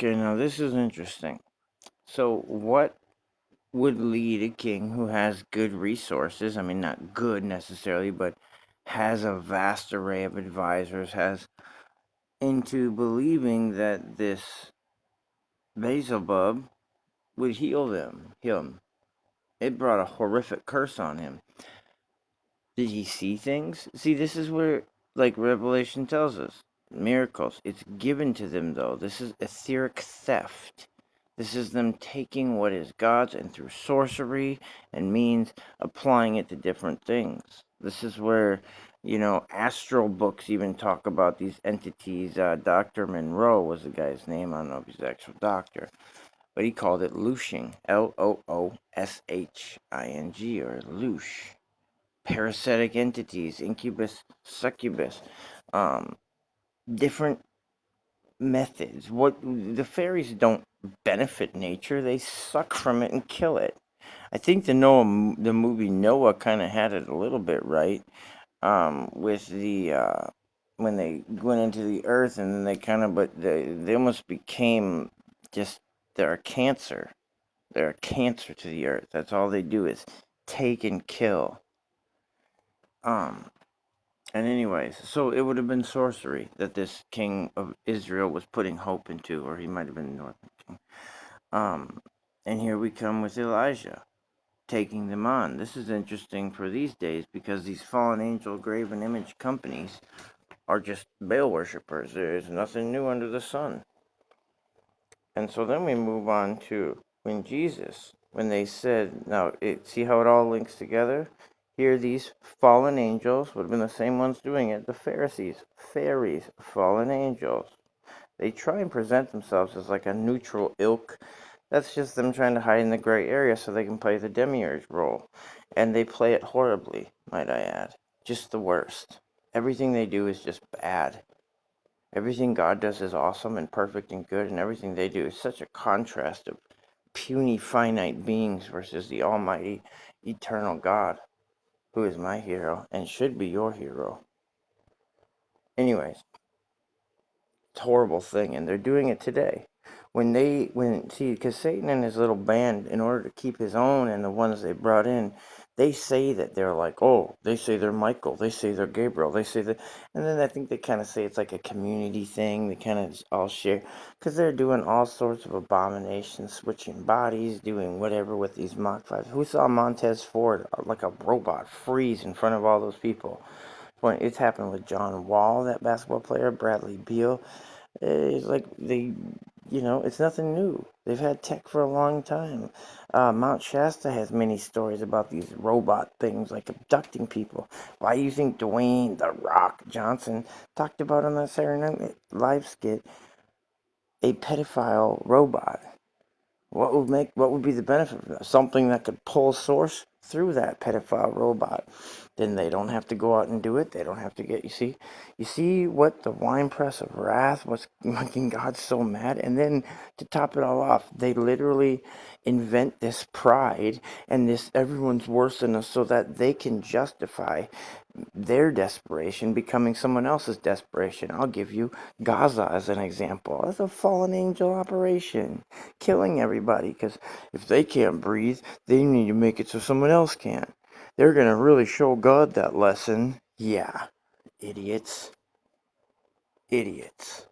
Okay, now this is interesting. So, what would lead a king who has good resources? I mean, not good necessarily, but has a vast array of advisors, has into believing that this Beelzebub would heal him. It brought a horrific curse on him. Did he see things? See, this is where, like Revelation tells us, miracles. It's given to them, though. This is etheric theft. This is them taking what is God's and through sorcery and means applying it to different things. This is where, astral books even talk about these entities. Dr. Monroe was the guy's name. I don't know if he's an actual doctor, but he called it looshing. Looshing, or loosh. Parasitic entities, incubus, succubus, um, different methods. What the fairies don't benefit nature; they suck from it and kill it. I think the movie Noah kind of had it a little bit right, with the when they went into the earth and then but they almost became just they're a cancer. They're a cancer to the earth. That's all they do is take and kill. Um, And anyways, so it would have been sorcery that this king of Israel was putting hope into, or he might have been the northern king. Um, and here we come with Elijah taking them on. This is interesting for these days because these fallen angel graven image companies are just Baal worshippers. There's nothing new under the sun. And so then we move on to when they said, see how it all links together? Here, these fallen angels would have been the same ones doing it. The Pharisees, fairies, fallen angels. They try and present themselves as like a neutral ilk. That's just them trying to hide in the gray area so they can play the demiurge role. And they play it horribly, might I add. Just the worst. Everything they do is just bad. Everything God does is awesome and perfect and good, and everything they do is such a contrast of puny, finite beings versus the almighty, eternal God, who is my hero and should be your hero. Anyways, it's a horrible thing, and they're doing it today. Because Satan and his little band, in order to keep his own and the ones they brought in, they say that they're like, oh, they say they're Michael, they say they're Gabriel, they say that, and then I think they kind of say it's like a community thing. They kind of all share, because they're doing all sorts of abominations, switching bodies, doing whatever with these Mach 5. Who saw Montez Ford, like a robot, freeze in front of all those people? It's happened with John Wall, that basketball player, Bradley Beal. It's like it's nothing new. They've had tech for a long time. Mount Shasta has many stories about these robot things, like abducting people. Why do you think Dwayne "The Rock" Johnson talked about on that Saturday Night Live skit a pedophile robot? What would be the benefit of that? Something that could pull source through that pedophile robot. Then they don't have to go out and do it. They don't have to get, you see what the winepress of wrath was making God so mad. And then to top it all off, they literally invent this pride and this everyone's worse than us so that they can justify their desperation becoming someone else's desperation. I'll give you Gaza as an example. That's a fallen angel operation, killing everybody, because if they can't breathe, they need to make it so someone else can. They're going to really show God that lesson. Yeah, idiots. Idiots.